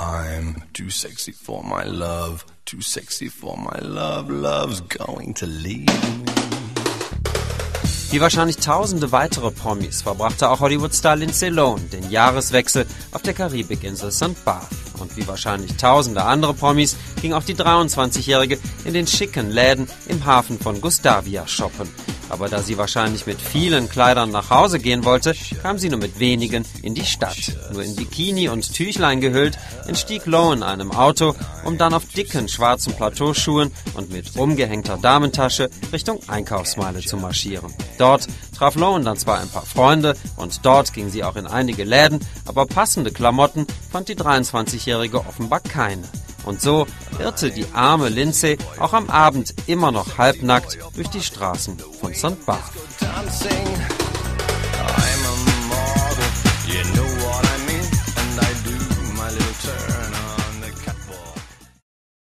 I'm too sexy for my love, too sexy for my love, love's going to leave me. Wie wahrscheinlich tausende weitere Promis verbrachte auch Hollywood-Star Lindsay Lohan den Jahreswechsel auf der Karibikinsel St. Barth. Und wie wahrscheinlich tausende andere Promis ging auch die 23-Jährige in den schicken Läden im Hafen von Gustavia shoppen. Aber da sie wahrscheinlich mit vielen Kleidern nach Hause gehen wollte, kam sie nur mit wenigen in die Stadt. Nur in Bikini und Tüchlein gehüllt, entstieg Lohan einem Auto, um dann auf dicken schwarzen Plateauschuhen und mit umgehängter Damentasche Richtung Einkaufsmeile zu marschieren. Dort traf Lohan dann zwar ein paar Freunde und dort ging sie auch in einige Läden, aber passende Klamotten fand die 23-Jährige offenbar keine. Und so irrte die arme Lindsay auch am Abend immer noch halbnackt durch die Straßen von St. Barth.